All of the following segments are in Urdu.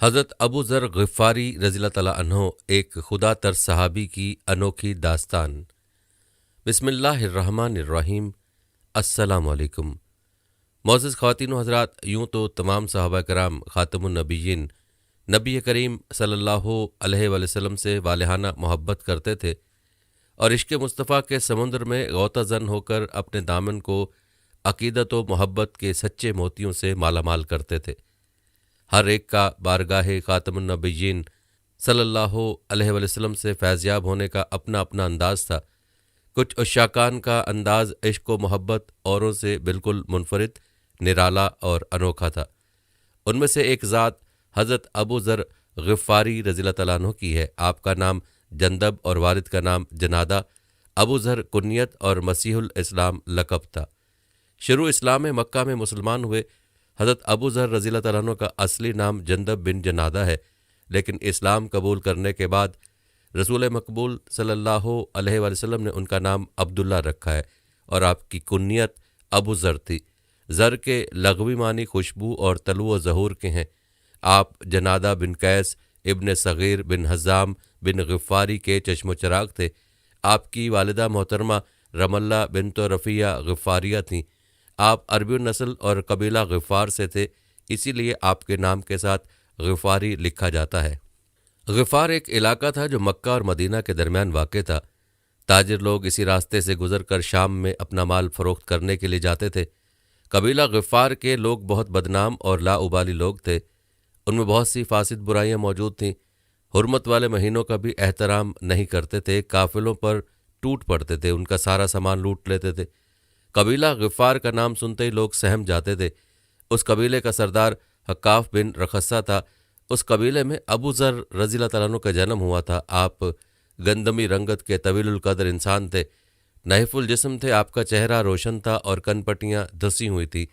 حضرت ابو ذر غفاری رضی اللہ تعالیٰ عنہ ایک خدا تر صحابی کی انوکھی داستان۔ بسم اللہ الرحمن الرحیم۔ السلام علیکم۔ معزز خواتین و حضرات، یوں تو تمام صحابہ کرام خاتم النبیین نبی کریم صلی اللہ علیہ وآلہ وسلم سے والہانہ محبت کرتے تھے اور عشق مصطفیٰ کے سمندر میں غوطہ زن ہو کر اپنے دامن کو عقیدت و محبت کے سچے موتیوں سے مالا مال کرتے تھے۔ ہر ایک کا بارگاہ خاتم النبیین صلی اللہ علیہ وآلہ وسلم سے فیضیاب ہونے کا اپنا اپنا انداز تھا۔ کچھ عشاقان کا انداز عشق و محبت اوروں سے بالکل منفرد، نرالا اور انوکھا تھا۔ ان میں سے ایک ذات حضرت ابو ذر غفاری رضی اللہ تعالیٰ عنہ کی ہے۔ آپ کا نام جندب اور والد کا نام جنادہ، ابو ذر کنیت اور مسیح الاسلام لقب تھا۔ شروع اسلام مکہ میں مسلمان ہوئے۔ حضرت ابو ذر رضی اللہ تعالیٰ عنہ کا اصلی نام جندب بن جنادہ ہے، لیکن اسلام قبول کرنے کے بعد رسول مقبول صلی اللہ علیہ وآلہ وسلم نے ان کا نام عبداللہ رکھا ہے اور آپ کی کنیت ابو ذر تھی۔ ذر کے لغوی معنی خوشبو اور طلوع و ظہور کے ہیں۔ آپ جنادہ بن قیس ابن صغیر بن حزام بن غفاری کے چشم و چراغ تھے۔ آپ کی والدہ محترمہ رملہ بنت رفیہ غفاریہ تھیں۔ آپ عربی النسل اور قبیلہ غفار سے تھے، اسی لیے آپ کے نام کے ساتھ غفاری لکھا جاتا ہے۔ غفار ایک علاقہ تھا جو مکہ اور مدینہ کے درمیان واقع تھا۔ تاجر لوگ اسی راستے سے گزر کر شام میں اپنا مال فروخت کرنے کے لیے جاتے تھے۔ قبیلہ غفار کے لوگ بہت بدنام اور لاابالی لوگ تھے۔ ان میں بہت سی فاسد برائیاں موجود تھیں۔ حرمت والے مہینوں کا بھی احترام نہیں کرتے تھے، قافلوں پر ٹوٹ پڑتے تھے، ان کا سارا سامان لوٹ لیتے تھے۔ قبیلہ غفار کا نام سنتے ہی لوگ سہم جاتے تھے۔ اس قبیلے کا سردار حقاف بن رخصہ تھا۔ اس قبیلے میں ابو ذر رضی اللہ تعالیٰ عنہ کا جنم ہوا تھا۔ آپ گندمی رنگت کے طویل القدر انسان تھے، نحیف الجسم تھے۔ آپ کا چہرہ روشن تھا اور کن پٹیاں دھسی ہوئی تھیں،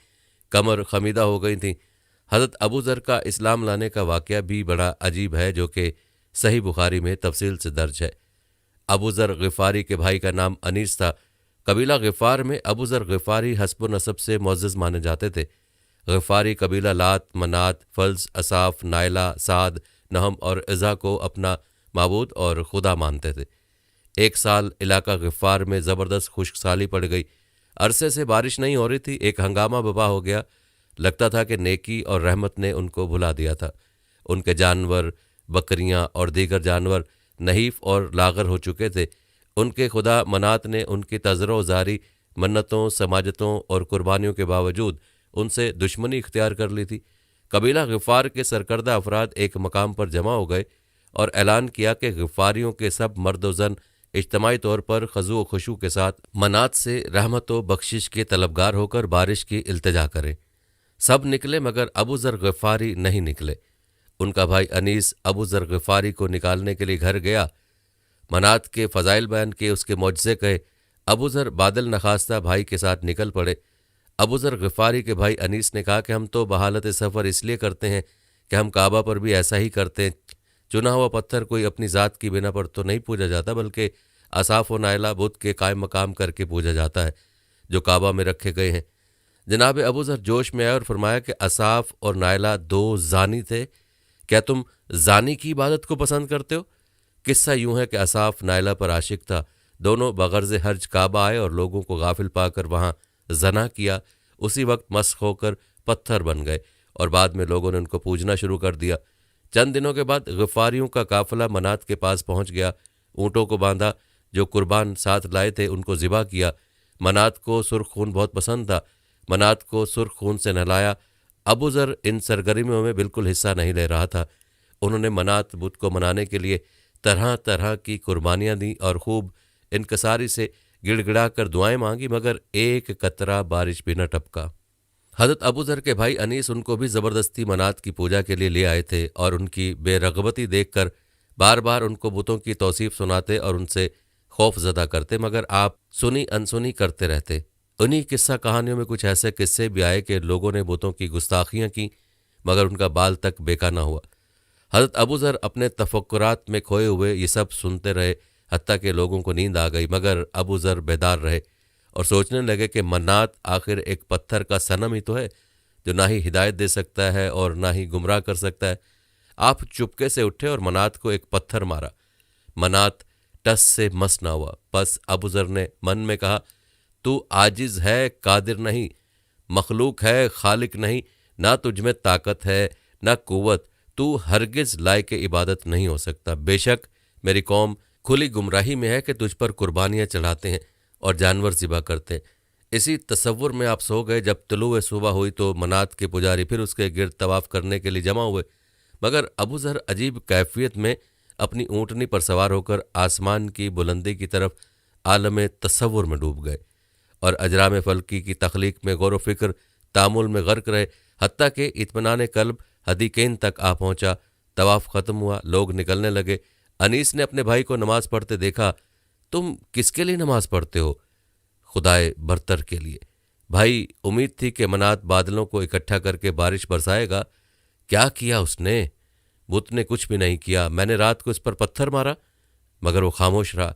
کمر خمیدہ ہو گئی تھیں۔ حضرت ابو ذر کا اسلام لانے کا واقعہ بھی بڑا عجیب ہے، جو کہ صحیح بخاری میں تفصیل سے درج ہے۔ ابو ذر غفاری کے بھائی کا نام انیس تھا۔ قبیلہ غفار میں ابو ذر غفاری حسب و نسب سے معزز مانے جاتے تھے۔ غفاری قبیلہ لات، منات، فلز، اصاف، نائلہ، سعد، نہم اور عزا کو اپنا معبود اور خدا مانتے تھے۔ ایک سال علاقہ غفار میں زبردست خشک سالی پڑ گئی۔ عرصے سے بارش نہیں ہو رہی تھی۔ ایک ہنگامہ بپا ہو گیا۔ لگتا تھا کہ نیکی اور رحمت نے ان کو بھلا دیا تھا۔ ان کے جانور، بکریاں اور دیگر جانور نحیف اور لاغر ہو چکے تھے۔ ان کے خدا منات نے ان کی تذرع و زاری، منتوں، سماجتوں اور قربانیوں کے باوجود ان سے دشمنی اختیار کر لی تھی۔ قبیلہ غفار کے سرکردہ افراد ایک مقام پر جمع ہو گئے اور اعلان کیا کہ غفاریوں کے سب مرد و زن اجتماعی طور پر خضوع و خشوع کے ساتھ منات سے رحمت و بخشش کے طلبگار ہو کر بارش کی التجا کریں۔ سب نکلے مگر ابو ذر غفاری نہیں نکلے۔ ان کا بھائی انیس ابو ذر غفاری کو نکالنے کے لیے گھر گیا۔ منات کے فضائل بیان کے، اس کے معجزے کہے۔ ابو ذر بادل نخواستہ بھائی کے ساتھ نکل پڑے۔ ابو ذر غفاری کے بھائی انیس نے کہا کہ ہم تو بحالت سفر اس لیے کرتے ہیں کہ ہم کعبہ پر بھی ایسا ہی کرتے ہیں۔ چنا ہوا پتھر کوئی اپنی ذات کی بنا پر تو نہیں پوجا جاتا، بلکہ اصاف و نائلہ بت کے قائم مقام کر کے پوجا جاتا ہے جو کعبہ میں رکھے گئے ہیں۔ جناب ابو ذر جوش میں آئے اور فرمایا کہ اصاف اور نائلہ دو زانی تھے، کیا تم زانی کی عبادت کو پسند کرتے ہو؟ قصہ یوں ہے کہ اصاف نائلہ پر عاشق تھا۔ دونوں بغرض حرج کعبہ آئے اور لوگوں کو غافل پا کر وہاں زنا کیا۔ اسی وقت مسخ ہو کر پتھر بن گئے اور بعد میں لوگوں نے ان کو پوجنا شروع کر دیا۔ چند دنوں کے بعد غفاریوں کا قافلہ منات کے پاس پہنچ گیا۔ اونٹوں کو باندھا، جو قربان ساتھ لائے تھے ان کو ذبح کیا۔ منات کو سرخ خون بہت پسند تھا۔ منات کو سرخ خون سے نہلایا۔ ابو ذر ان سرگرمیوں میں بالکل حصہ نہیں لے رہا تھا۔ انہوں نے منات بت کو منانے کے لیے طرح طرح کی قربانیاں دیں اور خوب انکساری سے گڑ گڑا کر دعائیں مانگی، مگر ایک قطرہ بارش بھی نہ ٹپکا۔ حضرت ابو ذر کے بھائی انیس ان کو بھی زبردستی منات کی پوجا کے لیے لے آئے تھے اور ان کی بے رغبتی دیکھ کر بار بار ان کو بتوں کی توصیف سناتے اور ان سے خوف زدہ کرتے، مگر آپ سنی انسنی کرتے رہتے۔ انہی قصہ کہانیوں میں کچھ ایسے قصے بھی آئے کہ لوگوں نے بتوں کی گستاخیاں کی مگر ان کا بال تک بیکا نہ ہوا۔ حضرت ابو ذر اپنے تفکرات میں کھوئے ہوئے یہ سب سنتے رہے، حتیٰ کہ لوگوں کو نیند آ گئی، مگر ابو ذر بیدار رہے اور سوچنے لگے کہ منات آخر ایک پتھر کا صنم ہی تو ہے جو نہ ہی ہدایت دے سکتا ہے اور نہ ہی گمراہ کر سکتا ہے۔ آپ چپکے سے اٹھے اور منات کو ایک پتھر مارا۔ منات ٹس سے مس نہ ہوا۔ بس ابو ذر نے من میں کہا، تو عاجز ہے، قادر نہیں، مخلوق ہے، خالق نہیں، نہ تجھ میں طاقت ہے نہ قوت، تو ہرگز لائق عبادت نہیں ہو سکتا۔ بے شک میری قوم کھلی گمراہی میں ہے کہ تجھ پر قربانیاں چڑھاتے ہیں اور جانور ذبح کرتے ہیں۔ اسی تصور میں آپ سو گئے۔ جب طلوع صبح ہوئی تو منات کے پجاری پھر اس کے گرد طواف کرنے کے لیے جمع ہوئے، مگر ابو ذر عجیب کیفیت میں اپنی اونٹنی پر سوار ہو کر آسمان کی بلندی کی طرف عالم تصور میں ڈوب گئے اور اجرام فلکی کی تخلیق میں غور و فکر تامل میں غرق رہے، حتیٰ کہ اطمینان قلب حدیقین تک آ پہنچا۔ طواف ختم ہوا، لوگ نکلنے لگے۔ انیس نے اپنے بھائی کو نماز پڑھتے دیکھا۔ تم کس کے لیے نماز پڑھتے ہو؟ خدائے برتر کے لیے۔ بھائی، امید تھی کہ منات بادلوں کو اکٹھا کر کے بارش برسائے گا۔ کیا کیا اس نے؟ بت نے کچھ بھی نہیں کیا۔ میں نے رات کو اس پر پتھر مارا مگر وہ خاموش رہا۔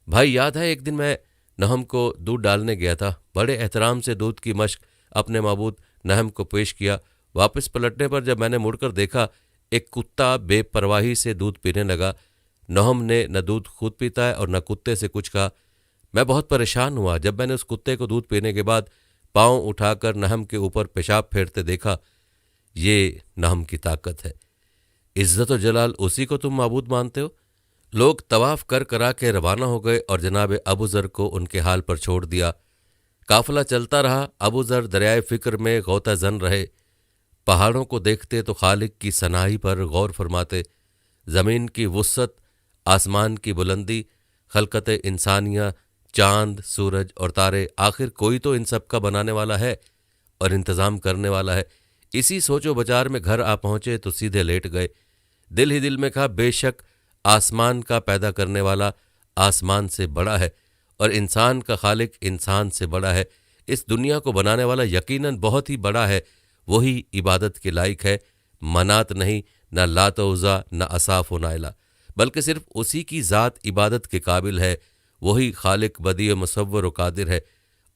بھائی، یاد ہے ایک دن میں نہم کو دودھ ڈالنے گیا تھا، بڑے احترام سے دودھ کی مشق اپنے معبود نہم کو پیش کیا۔ واپس پلٹنے پر جب میں نے مڑ کر دیکھا، ایک کتا بے پرواہی سے دودھ پینے لگا۔ نہم نے نہ دودھ خود پیتا ہے اور نہ کتے سے کچھ کہا۔ میں بہت پریشان ہوا جب میں نے اس کتے کو دودھ پینے کے بعد پاؤں اٹھا کر نہم کے اوپر پیشاب پھیرتے دیکھا۔ یہ نہم کی طاقت ہے۔ عزت و جلال اسی کو تم معبود مانتے ہو؟ لوگ طواف کر کرا کے روانہ ہو گئے اور جناب ابو ذر کو ان کے حال پر چھوڑ دیا۔ قافلہ چلتا رہا۔ ابو ذر دریائے فکر میں غوطہ زن رہے۔ پہاڑوں کو دیکھتے تو خالق کی ثنائی پر غور فرماتے، زمین کی وسعت، آسمان کی بلندی، خلقت انسانیہ، چاند، سورج اور تارے، آخر کوئی تو ان سب کا بنانے والا ہے اور انتظام کرنے والا ہے۔ اسی سوچ و بچار میں گھر آ پہنچے تو سیدھے لیٹ گئے۔ دل ہی دل میں کہا، بے شک آسمان کا پیدا کرنے والا آسمان سے بڑا ہے اور انسان کا خالق انسان سے بڑا ہے۔ اس دنیا کو بنانے والا یقیناً بہت ہی بڑا ہے، وہی عبادت کے لائق ہے، منات نہیں، نہ لات و عزیٰ، نہ اصاف و نائلہ، بلکہ صرف اسی کی ذات عبادت کے قابل ہے، وہی خالق بدیع مصور و قادر ہے،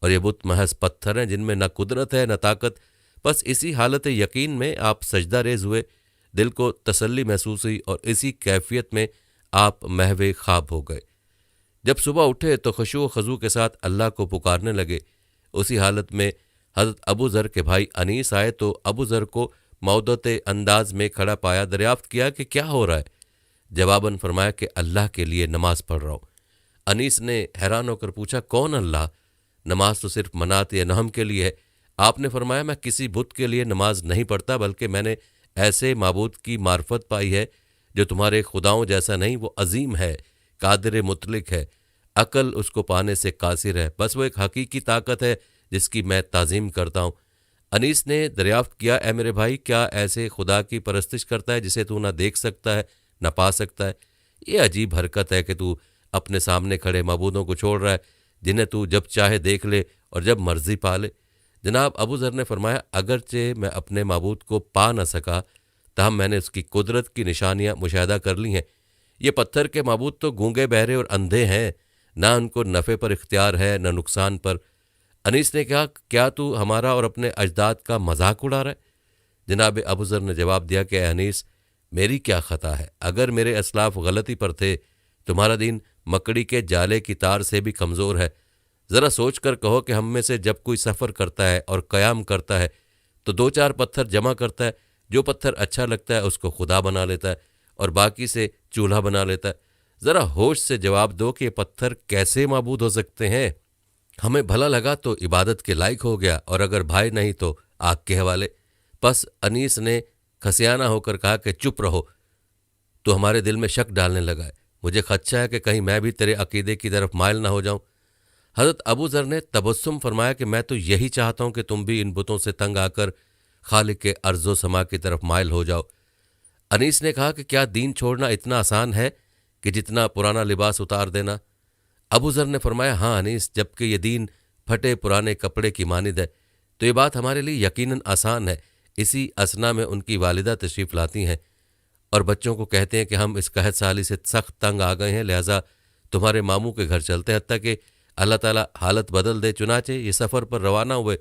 اور یہ بت محض پتھر ہیں جن میں نہ قدرت ہے نہ طاقت۔ بس اسی حالت یقین میں آپ سجدہ ریز ہوئے، دل کو تسلی محسوس ہوئی اور اسی کیفیت میں آپ محو خواب ہو گئے۔ جب صبح اٹھے تو خشوع و خضوع کے ساتھ اللہ کو پکارنے لگے۔ اسی حالت میں حضرت ابو ذر کے بھائی انیس آئے تو ابو ذر کو مودت انداز میں کھڑا پایا، دریافت کیا کہ کیا ہو رہا ہے؟ جواباً فرمایا کہ اللہ کے لیے نماز پڑھ رہا ہوں۔ انیس نے حیران ہو کر پوچھا، کون اللہ؟ نماز تو صرف منات یا نہم کے لیے ہے۔ آپ نے فرمایا، میں کسی بت کے لیے نماز نہیں پڑھتا، بلکہ میں نے ایسے معبود کی معرفت پائی ہے جو تمہارے خداؤں جیسا نہیں، وہ عظیم ہے، قادر مطلق ہے، عقل اس کو پانے سے قاصر ہے، بس وہ ایک حقیقی طاقت ہے جس کی میں تعظیم کرتا ہوں۔ انیس نے دریافت کیا، اے میرے بھائی، کیا ایسے خدا کی پرستش کرتا ہے جسے تو نہ دیکھ سکتا ہے نہ پا سکتا ہے؟ یہ عجیب حرکت ہے کہ تو اپنے سامنے کھڑے معبودوں کو چھوڑ رہا ہے جنہیں تو جب چاہے دیکھ لے اور جب مرضی پا لے۔ جناب ابو ذر نے فرمایا، اگرچہ میں اپنے معبود کو پا نہ سکا تاہم میں نے اس کی قدرت کی نشانیاں مشاہدہ کر لی ہیں۔ یہ پتھر کے معبود تو گونگے بہرے اور اندھے ہیں، نہ ان کو نفع پر اختیار ہے نہ نقصان پر۔ انیس نے کہا، کیا تو ہمارا اور اپنے اجداد کا مذاق اڑا رہا ہے؟ جناب ابو ذر نے جواب دیا کہ اے انیس، میری کیا خطا ہے؟ اگر میرے اسلاف غلطی پر تھے، تمہارا دین مکڑی کے جالے کی تار سے بھی کمزور ہے۔ ذرا سوچ کر کہو کہ ہم میں سے جب کوئی سفر کرتا ہے اور قیام کرتا ہے تو دو چار پتھر جمع کرتا ہے، جو پتھر اچھا لگتا ہے اس کو خدا بنا لیتا ہے اور باقی سے چولہا بنا لیتا ہے۔ ذرا ہوش سے جواب دو کہ یہ پتھر کیسے معبود ہو سکتے ہیں؟ ہمیں بھلا لگا تو عبادت کے لائق ہو گیا، اور اگر بھائی نہیں تو آگ کے حوالے۔ پس انیس نے کھسیانہ ہو کر کہا کہ چپ رہو، تو ہمارے دل میں شک ڈالنے لگا ہے، مجھے خدشہ ہے کہ کہیں میں بھی تیرے عقیدے کی طرف مائل نہ ہو جاؤں۔ حضرت ابو ذر نے تبسم فرمایا کہ میں تو یہی چاہتا ہوں کہ تم بھی ان بتوں سے تنگ آ کر خالق کے ارض و سما کی طرف مائل ہو جاؤ۔ انیس نے کہا کہ کیا دین چھوڑنا اتنا آسان ہے کہ جتنا پرانا لباس اتار دینا؟ ابو ذر نے فرمایا، ہاں انیس، جبکہ یہ دین پھٹے پرانے کپڑے کی مانند ہے تو یہ بات ہمارے لیے یقیناً آسان ہے۔ اسی اثنا میں ان کی والدہ تشریف لاتی ہیں اور بچوں کو کہتے ہیں کہ ہم اس قحط سالی سے سخت تنگ آ گئے ہیں، لہٰذا تمہارے ماموں کے گھر چلتے ہیں، حتیٰ کہ اللہ تعالیٰ حالت بدل دے۔ چنانچہ یہ سفر پر روانہ ہوئے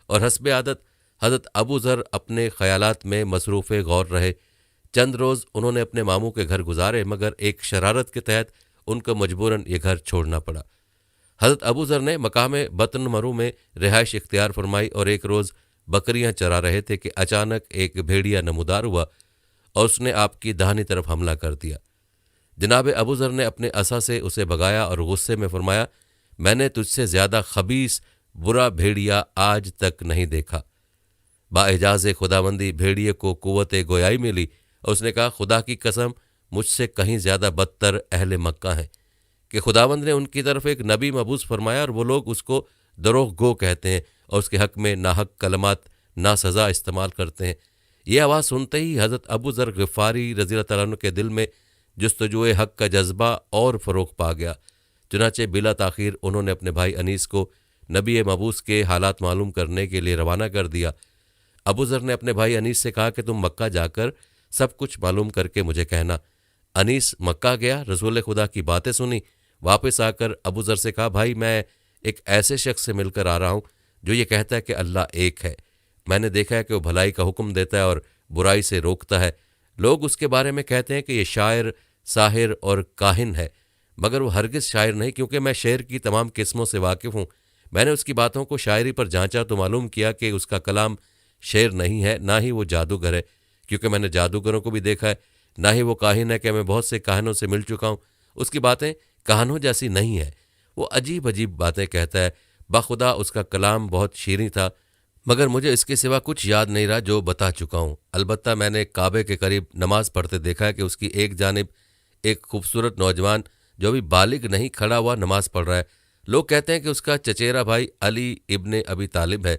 اور حسب عادت حضرت ابو ذر اپنے خیالات میں مصروف غور رہے۔ چند روز انہوں نے اپنے ماموں کے گھر گزارے، مگر ایک شرارت کے تحت ان کو مجبوراً یہ گھر چھوڑنا پڑا۔ حضرت ابو ذر نے مقام بطن مرو میں رہائش اختیار فرمائی اور ایک روز بکریاں چرا رہے تھے کہ اچانک ایک بھیڑیا نمودار ہوا اور اس نے آپ کی داہنی طرف حملہ کر دیا۔ جناب ابو ذر نے اپنے عصا سے اسے بگایا اور غصے میں فرمایا، میں نے تجھ سے زیادہ خبیث برا بھیڑیا آج تک نہیں دیکھا۔ باعجاز خداوندی بھیڑیے کو قوت گویائی ملی اور اس نے کہا، خدا کی قسم مجھ سے کہیں زیادہ بدتر اہل مکہ ہیں کہ خداوند نے ان کی طرف ایک نبی مبعوث فرمایا اور وہ لوگ اس کو دروغ گو کہتے ہیں اور اس کے حق میں ناحق کلمات ناسزا استعمال کرتے ہیں۔ یہ آواز سنتے ہی حضرت ابو ذر غفاری رضی اللہ تعالیٰ عنہ کے دل میں جستجوئے حق کا جذبہ اور فروغ پا گیا۔ چنانچہ بلا تاخیر انہوں نے اپنے بھائی انیس کو نبی مبعوث کے حالات معلوم کرنے کے لیے روانہ کر دیا۔ ابو ذر نے اپنے بھائی انیس سے کہا کہ تم مکہ جا کر سب کچھ معلوم کر کے مجھے کہنا۔ انیس مکہ گیا، رسول خدا کی باتیں سنی، واپس آ کر ابو ذر سے کہا، بھائی میں ایک ایسے شخص سے مل کر آ رہا ہوں جو یہ کہتا ہے کہ اللہ ایک ہے۔ میں نے دیکھا ہے کہ وہ بھلائی کا حکم دیتا ہے اور برائی سے روکتا ہے۔ لوگ اس کے بارے میں کہتے ہیں کہ یہ شاعر، ساحر اور کاہن ہے، مگر وہ ہرگز شاعر نہیں، کیونکہ میں شعر کی تمام قسموں سے واقف ہوں۔ میں نے اس کی باتوں کو شاعری پر جانچا تو معلوم کیا کہ اس کا کلام شعر نہیں ہے، نہ ہی وہ جادوگر ہے، کیونکہ میں نے جادوگروں کو بھی دیکھا ہے، نہ ہی وہ کاہن ہے کہ میں بہت سے کاہنوں سے مل چکا ہوں۔ اس کی باتیں کہانوں جیسی نہیں ہیں، وہ عجیب عجیب باتیں کہتا ہے۔ بخدا اس کا کلام بہت شیریں تھا، مگر مجھے اس کے سوا کچھ یاد نہیں رہا جو بتا چکا ہوں۔ البتہ میں نے کعبے کے قریب نماز پڑھتے دیکھا ہے کہ اس کی ایک جانب ایک خوبصورت نوجوان جو ابھی بالغ نہیں کھڑا ہوا نماز پڑھ رہا ہے۔ لوگ کہتے ہیں کہ اس کا چچیرا بھائی علی ابن ابی طالب ہے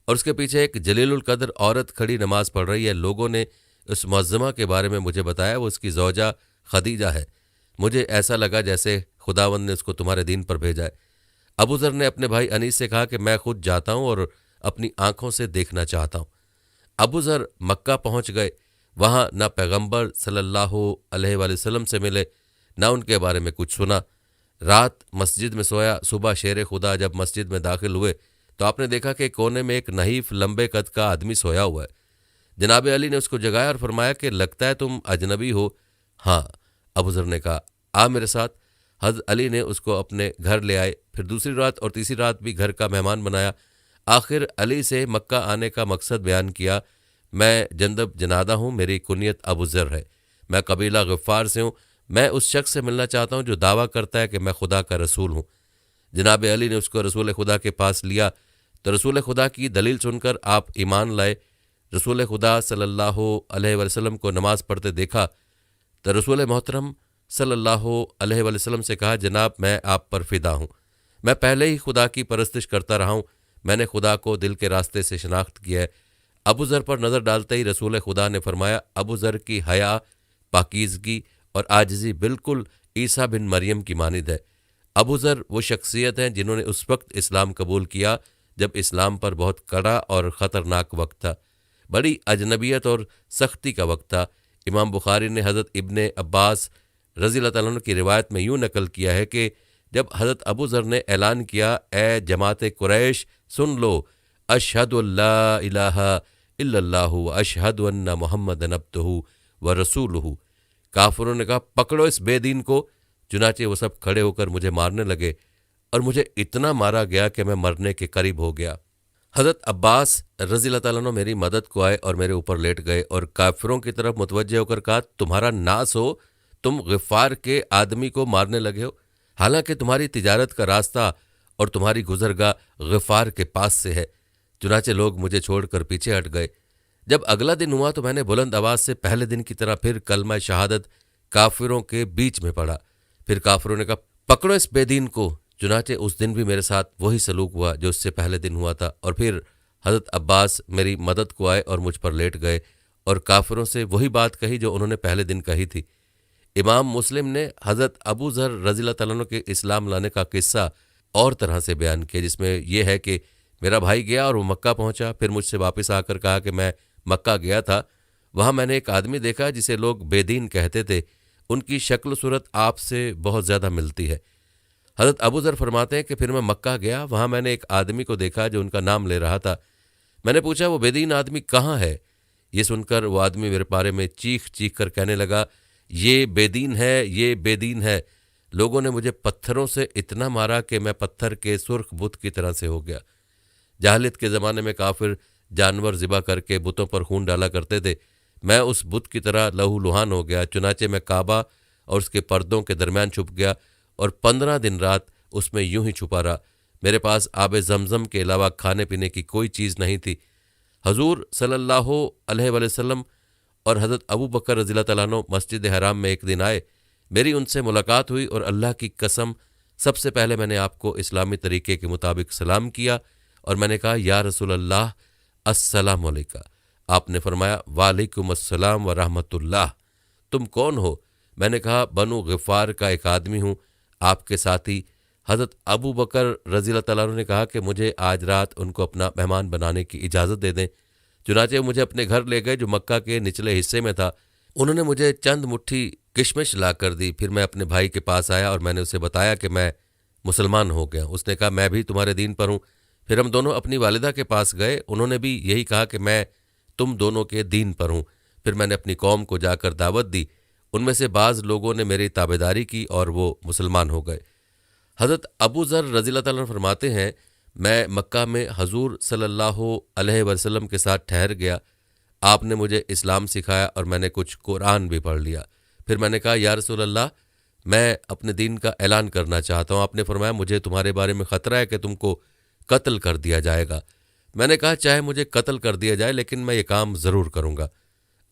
اور اس کے پیچھے ایک جلیل القدر عورت کھڑی نماز پڑھ رہی ہے۔ لوگوں نے اس معظمہ کے بارے میں مجھے بتایا وہ اس کی زوجہ خدیجہ ہے۔ مجھے ایسا لگا جیسے خداوند نے اس کو تمہارے دین پر بھیجا ہے۔ ابو ذر نے اپنے بھائی انیس سے کہا کہ میں خود جاتا ہوں اور اپنی آنکھوں سے دیکھنا چاہتا ہوں۔ ابو ذر مکہ پہنچ گئے، وہاں نہ پیغمبر صلی اللہ علیہ وآلہ وسلم سے ملے، نہ ان کے بارے میں کچھ سنا۔ رات مسجد میں سویا، صبح شیر خدا جب مسجد میں داخل ہوئے تو آپ نے دیکھا کہ کونے میں ایک نحیف لمبے قد کا آدمی سویا ہوا ہے۔ جناب علی نے اس کو جگایا اور فرمایا کہ لگتا ہے تم اجنبی ہو۔ ہاں، ابو ذر نے کہا، آ میرے ساتھ۔ حضرت علی نے اس کو اپنے گھر لے آئے، پھر دوسری رات اور تیسری رات بھی گھر کا مہمان بنایا۔ آخر علی سے مکہ آنے کا مقصد بیان کیا۔ میں جندب جنادہ ہوں، میری کنیت ابو ذر ہے، میں قبیلہ غفار سے ہوں، میں اس شخص سے ملنا چاہتا ہوں جو دعویٰ کرتا ہے کہ میں خدا کا رسول ہوں۔ جناب علی نے اس کو رسول خدا کے پاس لیا تو رسول خدا کی دلیل سن کر آپ ایمان لائے۔ رسول خدا صلی اللہ علیہ وسلم کو نماز پڑھتے دیکھا تو رسول محترم صلی اللہ علیہ وسلم سے کہا، جناب میں آپ پر فدا ہوں، میں پہلے ہی خدا کی پرستش کرتا رہا ہوں، میں نے خدا کو دل کے راستے سے شناخت کیا ہے۔ ابو ذر پر نظر ڈالتے ہی رسول خدا نے فرمایا، ابو ذر کی حیا، پاکیزگی اور عاجزی بالکل عیسیٰ بن مریم کی مانند ہے۔ ابو ذر وہ شخصیت ہیں جنہوں نے اس وقت اسلام قبول کیا جب اسلام پر بہت کڑا اور خطرناک وقت تھا، بڑی اجنبیت اور سختی کا وقت تھا۔ امام بخاری نے حضرت ابن عباس رضی اللہ تعالیٰ عنہ کی روایت میں یوں نقل کیا ہے کہ جب حضرت ابو ذر نے اعلان کیا، اے جماعت قریش سن لو، اشہد اللہ الہ الا اللہ و اشہد ان محمدن عبدہ و رسولہ، کافروں نے کہا پکڑو اس بے دین کو۔ چنانچہ وہ سب کھڑے ہو کر مجھے مارنے لگے اور مجھے اتنا مارا گیا کہ میں مرنے کے قریب ہو گیا۔ حضرت عباس رضی اللہ تعالیٰ عنہ میری مدد کو آئے اور میرے اوپر لیٹ گئے اور کافروں کی طرف متوجہ ہو کر کہا، تمہارا ناس ہو، تم غفار کے آدمی کو مارنے لگے ہو، حالانکہ تمہاری تجارت کا راستہ اور تمہاری گزرگاہ غفار کے پاس سے ہے۔ چنانچہ لوگ مجھے چھوڑ کر پیچھے ہٹ گئے۔ جب اگلا دن ہوا تو میں نے بلند آواز سے پہلے دن کی طرح پھر کلمہ شہادت کافروں کے بیچ میں پڑھا۔ پھر کافروں نے کہا پکڑو اس بے دین کو۔ چنانچہ اس دن بھی میرے ساتھ وہی سلوک ہوا جو اس سے پہلے دن ہوا تھا، اور پھر حضرت عباس میری مدد کو آئے اور مجھ پر لیٹ گئے اور کافروں سے وہی بات کہی جو انہوں نے پہلے دن کہی تھی۔ امام مسلم نے حضرت ابو ذر رضی اللہ تعالیٰ عنہ کے اسلام لانے کا قصہ اور طرح سے بیان کیا، جس میں یہ ہے کہ میرا بھائی گیا اور وہ مکہ پہنچا، پھر مجھ سے واپس آ کر کہا کہ میں مکہ گیا تھا، وہاں میں نے ایک آدمی دیکھا جسے لوگ بے دین کہتے تھے، ان کی شکل و صورت آپ سے بہت زیادہ ملتی ہے۔ حضرت ابو ذر فرماتے ہیں کہ پھر میں مکہ گیا، وہاں میں نے ایک آدمی کو دیکھا جو ان کا نام لے رہا تھا۔ میں نے پوچھا وہ بے دین آدمی کہاں ہے؟ یہ سن کر وہ آدمی میرے بارے میں چیخ چیخ کر کہنے لگا، یہ بے دین ہے، یہ بے دین ہے۔ لوگوں نے مجھے پتھروں سے اتنا مارا کہ میں پتھر کے سرخ بت کی طرح سے ہو گیا۔ جاہلیت کے زمانے میں کافر جانور ذبح کر کے بتوں پر خون ڈالا کرتے تھے، میں اس بت کی طرح لہو لہان ہو گیا۔ چنانچہ میں کعبہ اور اس کے پردوں کے درمیان چھپ گیا اور 15 دن رات اس میں یوں ہی چھپا رہا۔ میرے پاس آب زمزم کے علاوہ کھانے پینے کی کوئی چیز نہیں تھی۔ حضور صلی اللہ علیہ وآلہ وسلم اور حضرت ابو بکر رضی اللہ تعالیٰ عنہ مسجد حرام میں ایک دن آئے، میری ان سے ملاقات ہوئی اور اللہ کی قسم سب سے پہلے میں نے آپ کو اسلامی طریقے کے مطابق سلام کیا اور میں نے کہا یا رسول اللہ السلام علیکم۔ آپ نے فرمایا وعلیکم السلام ورحمۃ اللہ، تم کون ہو؟ میں نے کہا بنو غفار کا ایک آدمی ہوں، آپ کے ساتھی۔ حضرت ابو بکر رضی اللہ تعالیٰ عنہ نے کہا کہ مجھے آج رات ان کو اپنا مہمان بنانے کی اجازت دے دیں۔ چنانچہ وہ مجھے اپنے گھر لے گئے جو مکہ کے نچلے حصے میں تھا۔ انہوں نے مجھے چند مٹھی کشمش لا کر دی۔ پھر میں اپنے بھائی کے پاس آیا اور میں نے اسے بتایا کہ میں مسلمان ہو گیا۔ اس نے کہا میں بھی تمہارے دین پر ہوں۔ پھر ہم دونوں اپنی والدہ کے پاس گئے، انہوں نے بھی یہی کہا کہ میں تم دونوں کے دین پر ہوں۔ پھر میں نے اپنی قوم کو جا کر دعوت دی، ان میں سے بعض لوگوں نے میری تابعداری کی اور وہ مسلمان ہو گئے۔ حضرت ابو ذر رضی اللہ تعالیٰ عنہ فرماتے ہیں میں مکہ میں حضور صلی اللہ علیہ وسلم کے ساتھ ٹھہر گیا، آپ نے مجھے اسلام سکھایا اور میں نے کچھ قرآن بھی پڑھ لیا۔ پھر میں نے کہا یا رسول اللہ میں اپنے دین کا اعلان کرنا چاہتا ہوں۔ آپ نے فرمایا مجھے تمہارے بارے میں خطرہ ہے کہ تم کو قتل کر دیا جائے گا۔ میں نے کہا چاہے مجھے قتل کر دیا جائے لیکن میں یہ کام ضرور کروں گا۔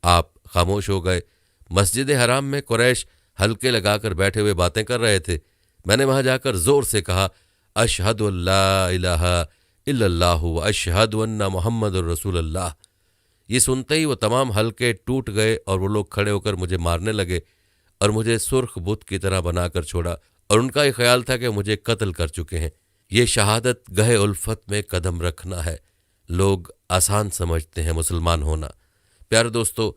آپ خاموش ہو گئے۔ مسجد حرام میں قریش حلقے لگا کر بیٹھے ہوئے باتیں کر رہے تھے۔ میں نے وہاں جا کر زور سے کہا اشہد ان لا الہ الا اللہ و اشہد ان محمد الرسول اللہ۔ یہ سنتے ہی وہ تمام حلقے ٹوٹ گئے اور وہ لوگ کھڑے ہو کر مجھے مارنے لگے اور مجھے سرخ بت کی طرح بنا کر چھوڑا، اور ان کا یہ خیال تھا کہ مجھے قتل کر چکے ہیں۔ یہ شہادت گہے الفت میں قدم رکھنا ہے۔ لوگ آسان سمجھتے ہیں مسلمان ہونا۔ پیارے دوستو،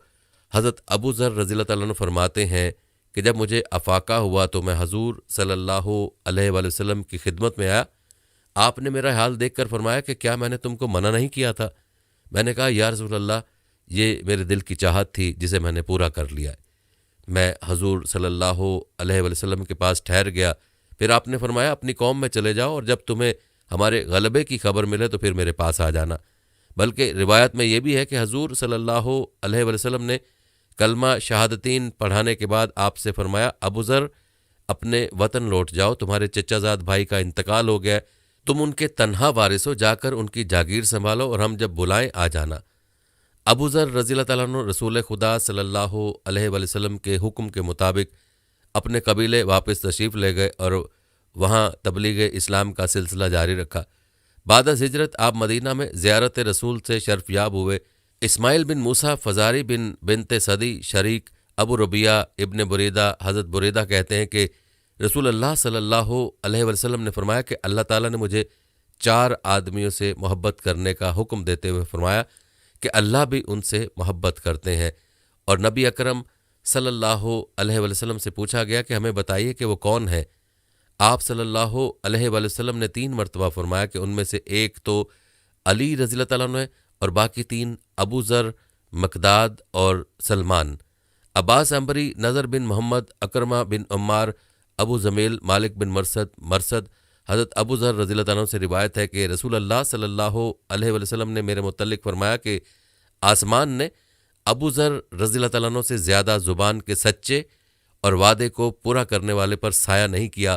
حضرت ابو ذر رضی اللہ تعالیٰ عنہ فرماتے ہیں کہ جب مجھے افاقہ ہوا تو میں حضور صلی اللہ علیہ وآلہ وسلم کی خدمت میں آیا۔ آپ نے میرا حال دیکھ کر فرمایا کہ کیا میں نے تم کو منع نہیں کیا تھا؟ میں نے کہا یا رسول اللہ یہ میرے دل کی چاہت تھی جسے میں نے پورا کر لیا ہے۔ میں حضور صلی اللہ علیہ وآلہ وسلم کے پاس ٹھہر گیا۔ پھر آپ نے فرمایا اپنی قوم میں چلے جاؤ اور جب تمہیں ہمارے غلبے کی خبر ملے تو پھر میرے پاس آ جانا۔ بلکہ روایت میں یہ بھی ہے کہ حضور صلی اللہ علیہ وآلہ وسلم نے کلمہ شہادتین پڑھانے کے بعد آپ سے فرمایا ابو ذر اپنے وطن لوٹ جاؤ، تمہارے چچا زاد بھائی کا انتقال ہو گیا، تم ان کے تنہا وارث ہو، جا کر ان کی جاگیر سنبھالو اور ہم جب بلائیں آ جانا۔ ابو ذر رضی اللہ تعالیٰ عنہ رسول خدا صلی اللہ علیہ وآلہ وسلم کے حکم کے مطابق اپنے قبیلے واپس تشریف لے گئے اور وہاں تبلیغ اسلام کا سلسلہ جاری رکھا۔ بعد از ہجرت آپ مدینہ میں زیارت رسول سے شرف یاب ہوئے۔ اسماعیل بن موسیٰ فزاری بن بنت صدی شریک ابو ربیہ ابن بریدہ حضرت بریدہ کہتے ہیں کہ رسول اللہ صلی اللہ علیہ وسلم نے فرمایا کہ اللہ تعالیٰ نے مجھے 4 آدمیوں سے محبت کرنے کا حکم دیتے ہوئے فرمایا کہ اللہ بھی ان سے محبت کرتے ہیں، اور نبی اکرم صلی اللہ علیہ وسلم سے پوچھا گیا کہ ہمیں بتائیے کہ وہ کون ہے۔ آپ صلی اللہ علیہ وسلم نے 3 مرتبہ فرمایا کہ ان میں سے ایک تو علی رضی اللہ تعالیٰ عنہ ہے اور باقی 3 ابو ذر، مقداد اور سلمان۔ عباس عنبری، نذر بن محمد، اکرمہ بن عمار، ابو زمیل، مالک بن مرثد حضرت ابو ذر رضی اللہ تعالیٰ عنہ سے روایت ہے کہ رسول اللہ صلی اللہ علیہ وسلم نے میرے متعلق فرمایا کہ آسمان نے ابو ذر رضی اللہ تعالیٰ عنہ سے زیادہ زبان کے سچے اور وعدے کو پورا کرنے والے پر سایہ نہیں کیا،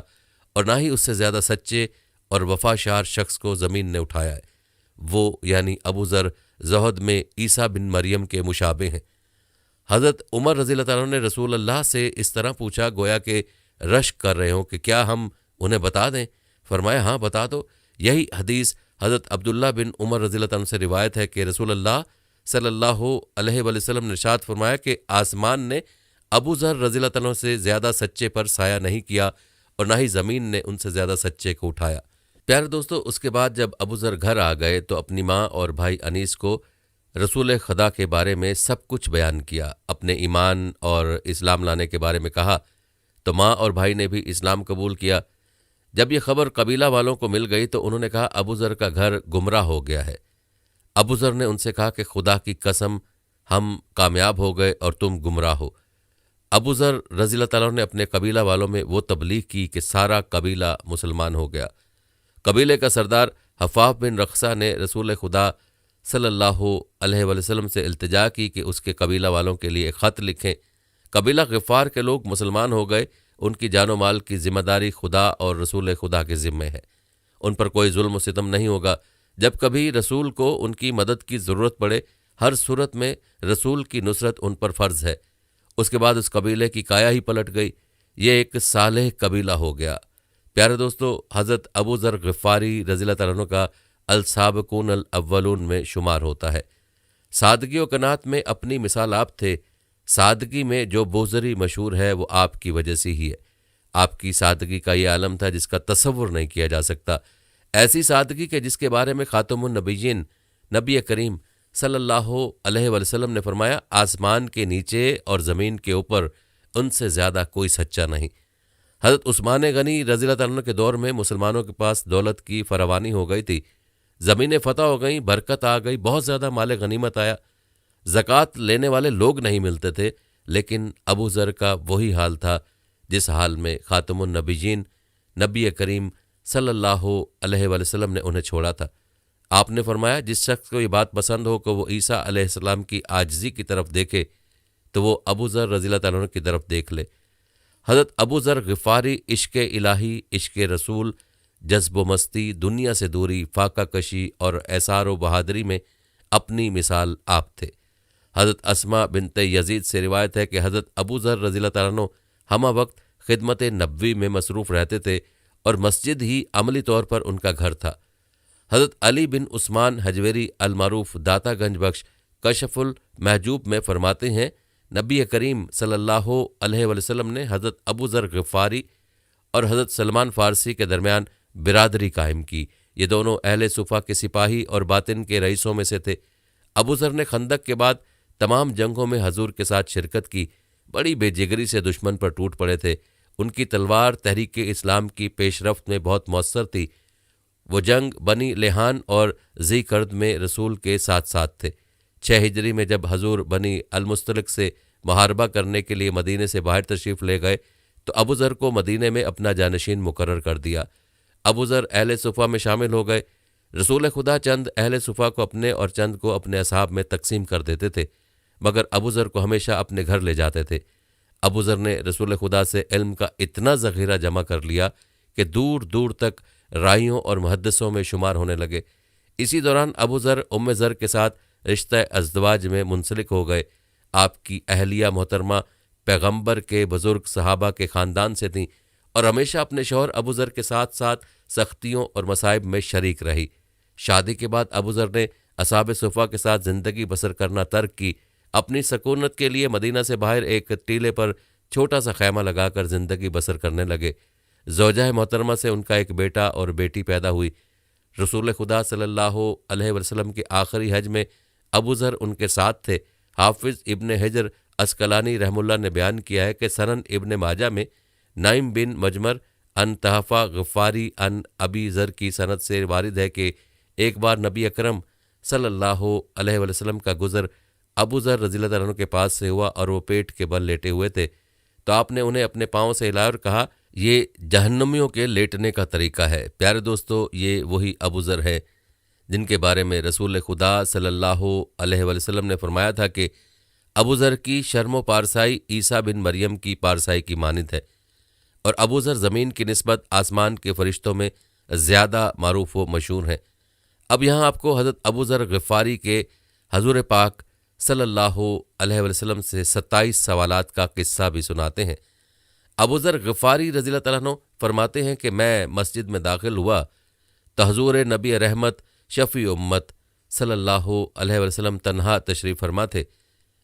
اور نہ ہی اس سے زیادہ سچے اور وفاشار شخص کو زمین نے اٹھایا ہے۔ وہ یعنی ابو ذر زہد میں عیسیٰ بن مریم کے مشابہ ہیں۔ حضرت عمر رضی اللہ تعالیٰ عنہ نے رسول اللہ سے اس طرح پوچھا گویا کہ رشک کر رہے ہوں کہ کیا ہم انہیں بتا دیں؟ فرمایا ہاں بتا دو۔ یہی حدیث حضرت عبداللہ بن عمر رضی اللہ تعالیٰ عنہ سے روایت ہے کہ رسول اللہ صلی اللہ علیہ وسلم نے ارشاد فرمایا کہ آسمان نے ابو ذر رضی اللہ تعالیٰ عنہ سے زیادہ سچے پر سایہ نہیں کیا اور نہ ہی زمین نے ان سے زیادہ سچے کو اٹھایا۔ پیارے دوستو، اس کے بعد جب ابو ذر گھر آ گئے تو اپنی ماں اور بھائی انیس کو رسول خدا کے بارے میں سب کچھ بیان کیا، اپنے ایمان اور اسلام لانے کے بارے میں کہا، تو ماں اور بھائی نے بھی اسلام قبول کیا۔ جب یہ خبر قبیلہ والوں کو مل گئی تو انہوں نے کہا ابو ذر کا گھر گمراہ ہو گیا ہے۔ ابو ذر نے ان سے کہا کہ خدا کی قسم ہم کامیاب ہو گئے اور تم گمراہ ہو۔ ابو ذر رضی اللہ تعالیٰ نے اپنے قبیلہ والوں میں وہ تبلیغ کی کہ سارا قبیلہ مسلمان ہو گیا۔ قبیلے کا سردار حفاف بن رقصہ نے رسول خدا صلی اللہ علیہ وسلم سے التجا کی کہ اس کے قبیلہ والوں کے لیے ایک خط لکھیں۔ قبیلہ غفار کے لوگ مسلمان ہو گئے، ان کی جان و مال کی ذمہ داری خدا اور رسول خدا کے ذمے ہے، ان پر کوئی ظلم و ستم نہیں ہوگا۔ جب کبھی رسول کو ان کی مدد کی ضرورت پڑے، ہر صورت میں رسول کی نصرت ان پر فرض ہے۔ اس کے بعد اس قبیلے کی کایا ہی پلٹ گئی، یہ ایک صالح قبیلہ ہو گیا۔ پیارے دوستو، حضرت ابو ذر غفاری رضی اللہ تعالیٰ عنہ کا السابقون الاولون میں شمار ہوتا ہے۔ سادگی و قناعت میں اپنی مثال آپ تھے۔ سادگی میں جو بوزری مشہور ہے وہ آپ کی وجہ سے ہی ہے۔ آپ کی سادگی کا یہ عالم تھا جس کا تصور نہیں کیا جا سکتا، ایسی سادگی کہ جس کے بارے میں خاتم النبیین نبی کریم صلی اللہ علیہ وسلم نے فرمایا، آسمان کے نیچے اور زمین کے اوپر ان سے زیادہ کوئی سچا نہیں۔ حضرت عثمان غنی رضی اللہ تعالیٰ عنہ کے دور میں مسلمانوں کے پاس دولت کی فراوانی ہو گئی تھی، زمینیں فتح ہو گئیں، برکت آ گئی، بہت زیادہ مال غنیمت آیا، زکوٰۃ لینے والے لوگ نہیں ملتے تھے، لیکن ابو ذر کا وہی حال تھا جس حال میں خاتم النبیین نبی کریم صلی اللہ علیہ وسلم نے انہیں چھوڑا تھا۔ آپ نے فرمایا، جس شخص کو یہ بات پسند ہو کہ وہ عیسیٰ علیہ السلام کی عاجزی کی طرف دیکھے تو وہ ابو ذر رضی اللہ تعالیٰ عنہ کی طرف دیکھ لے۔ حضرت ابو ذر غفاری عشق الہی، عشق رسول، جذب و مستی، دنیا سے دوری، فاقہ کشی اور ایثار و بہادری میں اپنی مثال آپ تھے۔ حضرت اسماء بنت یزید سے روایت ہے کہ حضرت ابو ذر رضی اللہ تعالیٰ عنہ ہمہ وقت خدمت نبوی میں مصروف رہتے تھے اور مسجد ہی عملی طور پر ان کا گھر تھا۔ حضرت علی بن عثمان حجویری المعروف داتا گنج بخش کشف المحجوب میں فرماتے ہیں، نبی کریم صلی اللہ علیہ وسلم نے حضرت ابو ذر غفاری اور حضرت سلمان فارسی کے درمیان برادری قائم کی۔ یہ دونوں اہل صفہ کے سپاہی اور باطن کے رئیسوں میں سے تھے۔ ابو ذر نے خندق کے بعد تمام جنگوں میں حضور کے ساتھ شرکت کی، بڑی بے جگری سے دشمن پر ٹوٹ پڑے تھے۔ ان کی تلوار تحریک اسلام کی پیش رفت میں بہت مؤثر تھی۔ وہ جنگ بنی لحان اور ذی کرد میں رسول کے ساتھ ساتھ تھے۔ 6 ہجری میں جب حضور بنی المستلق سے محاربہ کرنے کے لیے مدینے سے باہر تشریف لے گئے تو ابو ذر کو مدینے میں اپنا جانشین مقرر کر دیا۔ ابو ذر اہل صفہ میں شامل ہو گئے۔ رسول خدا چند اہل صفہ کو اپنے اور چند کو اپنے اصحاب میں تقسیم کر دیتے تھے، مگر ابو ذر کو ہمیشہ اپنے گھر لے جاتے تھے۔ ابو ذر نے رسول خدا سے علم کا اتنا ذخیرہ جمع کر لیا کہ دور دور تک رائیوں اور محدثوں میں شمار ہونے لگے۔ اسی دوران ابو ذر ام ذر کے ساتھ رشتہ ازدواج میں منسلک ہو گئے۔ آپ کی اہلیہ محترمہ پیغمبر کے بزرگ صحابہ کے خاندان سے تھیں اور ہمیشہ اپنے شوہر ابو ذر کے ساتھ ساتھ سختیوں اور مصائب میں شریک رہی۔ شادی کے بعد ابو ذر نے اصحاب صفہ کے ساتھ زندگی بسر کرنا ترک کی، اپنی سکونت کے لیے مدینہ سے باہر ایک ٹیلے پر چھوٹا سا خیمہ لگا کر زندگی بسر کرنے لگے۔ زوجہ محترمہ سے ان کا ایک بیٹا اور بیٹی پیدا ہوئی۔ رسول خدا صلی اللہ علیہ وسلم کے آخری حج میں ابو ذر ان کے ساتھ تھے۔ حافظ ابن حجر عسقلانی رحم اللہ نے بیان کیا ہے کہ سنن ابن ماجہ میں نائم بن مجمر ان تحفہ غفاری ان ابی ذر کی سند سے وارد ہے کہ ایک بار نبی اکرم صلی اللہ علیہ وسلم کا گزر ابو ذر رضی اللہ عنہ کے پاس سے ہوا اور وہ پیٹ کے بل لیٹے ہوئے تھے، تو آپ نے انہیں اپنے پاؤں سے ہلایا اور کہا، یہ جہنمیوں کے لیٹنے کا طریقہ ہے۔ پیارے دوستو، یہ وہی ابو ذر ہے جن کے بارے میں رسول خدا صلی اللہ علیہ وسلم نے فرمایا تھا کہ ابو ذر کی شرم و پارسائی عیسیٰ بن مریم کی پارسائی کی مانند ہے، اور ابو ذر زمین کی نسبت آسمان کے فرشتوں میں زیادہ معروف و مشہور ہیں۔ اب یہاں آپ کو حضرت ابو ذر غفاری کے حضور پاک صلی اللہ علیہ وسلم سے 27 سوالات کا قصہ بھی سناتے ہیں۔ ابو ذر غفاری رضی اللہ تعالیٰ عنہ فرماتے ہیں کہ میں مسجد میں داخل ہوا تو حضور نبی رحمت شفیع امت صلی اللہ علیہ وسلم تنہا تشریف فرما تھے۔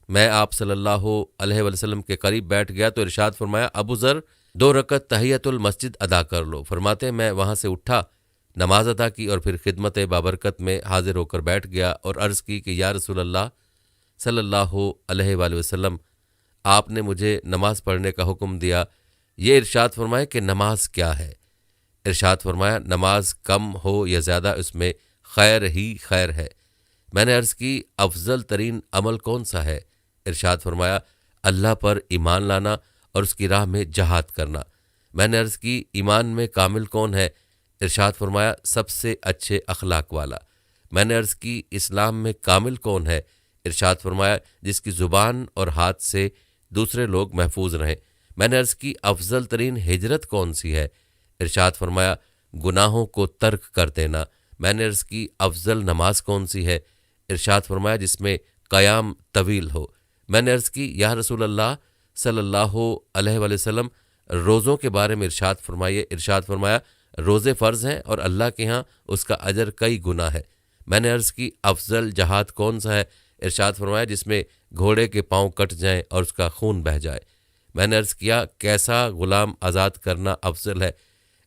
میں آپ صلی اللہ علیہ وسلم کے قریب بیٹھ گیا تو ارشاد فرمایا، ابو ذر 2 رکعت تحیۃ المسجد ادا کر لو۔ فرماتے میں وہاں سے اٹھا، نماز ادا کی اور پھر خدمت بابرکت میں حاضر ہو کر بیٹھ گیا اور عرض کی کہ یا رسول اللہ صلی اللہ علیہ وآلہ وسلم، آپ نے مجھے نماز پڑھنے کا حکم دیا، یہ ارشاد فرمایا کہ نماز کیا ہے؟ ارشاد فرمایا، نماز کم ہو یا زیادہ اس میں خیر ہی خیر ہے۔ میں نے عرض کی افضل ترین عمل کون سا ہے؟ ارشاد فرمایا اللہ پر ایمان لانا اور اس کی راہ میں جہاد کرنا۔ میں نے عرض کی ایمان میں کامل کون ہے؟ ارشاد فرمایا سب سے اچھے اخلاق والا۔ میں نے عرض کی اسلام میں کامل کون ہے؟ ارشاد فرمایا جس کی زبان اور ہاتھ سے دوسرے لوگ محفوظ رہیں۔ میں نے عرض کی افضل ترین ہجرت کون سی ہے؟ ارشاد فرمایا گناہوں کو ترک کر دینا۔ میں نے عرض کی افضل نماز کون سی ہے؟ ارشاد فرمایا جس میں قیام طویل ہو۔ میں نے عرض کی یا رسول اللہ صلی اللہ علیہ وآلہ وسلم روزوں کے بارے میں ارشاد فرمائیے۔ ارشاد فرمایا روزے فرض ہیں اور اللہ کے ہاں اس کا اجر کئی گنا ہے۔ میں نے عرض کی افضل جہاد کون سا ہے؟ ارشاد فرمایا جس میں گھوڑے کے پاؤں کٹ جائیں اور اس کا خون بہہ جائے۔ میں نے عرض کیا کیسا غلام آزاد کرنا افضل ہے؟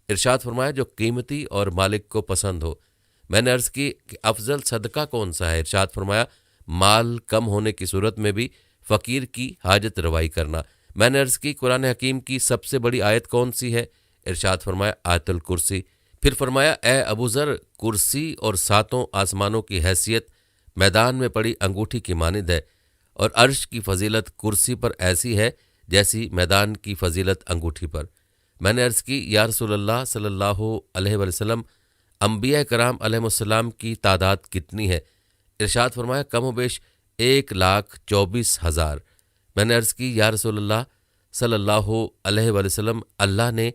ارشاد فرمایا جو قیمتی اور مالک کو پسند ہو۔ میں نے عرض کی کہ افضل صدقہ کون سا ہے؟ ارشاد فرمایا مال کم ہونے کی صورت میں بھی فقیر کی حاجت روائی کرنا۔ میں نے عرض کی قرآن حکیم کی سب سے بڑی آیت کون سی ہے؟ ارشاد فرمایا آیت الکرسی۔ پھر فرمایا اے ابو ذر کرسی اور ساتوں آسمانوں کی حیثیت میدان میں پڑی انگوٹھی کی مانند ہے، اور عرش کی فضیلت کرسی پر ایسی ہے جیسی میدان کی فضیلت انگوٹھی پر۔ میں نے عرض کی یا رسول اللہ صلی اللہ علیہ وآلہ وسلم انبیاء کرام علیہم السلام کی تعداد کتنی ہے؟ ارشاد فرمایا کم و بیش 1,24,000۔ میں نے عرض کی یا رسول اللہ صلی اللہ علیہ وآلہ وسلم اللہ نے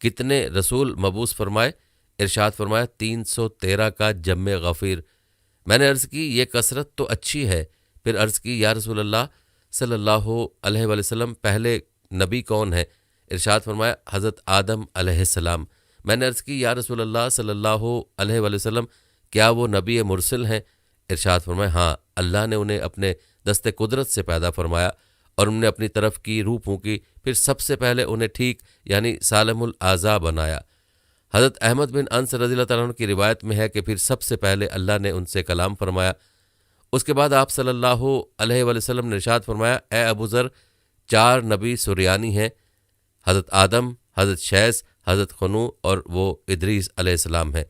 کتنے رسول مبعوث فرمائے؟ ارشاد فرمایا 313 کا جمع غفیر۔ میں نے عرض کی یہ کثرت تو اچھی ہے۔ پھر عرض کی یا رسول اللہ صلی اللہ علیہ وآلہ وسلم پہلے نبی کون ہے؟ ارشاد فرمایا حضرت آدم علیہ السلام۔ میں نے عرض کی یا رسول اللہ صلی اللہ علیہ وآلہ وسلم کیا وہ نبی مرسل ہیں؟ ارشاد فرمایا ہاں، اللہ نے انہیں اپنے دست قدرت سے پیدا فرمایا اور انہوں نے اپنی طرف کی روح پھونکی، پھر سب سے پہلے انہیں ٹھیک یعنی سالم الاعضاء بنایا۔ حضرت احمد بن انس رضی اللہ تعالیٰ عنہ کی روایت میں ہے کہ پھر سب سے پہلے اللہ نے ان سے کلام فرمایا۔ اس کے بعد آپ صلی اللہ علیہ وآلہ وسلم نے ارشاد فرمایا اے ابو ذر 4 نبی سریانی ہیں، حضرت آدم، حضرت شیس، حضرت خنو اور وہ ادریس علیہ السلام ہیں،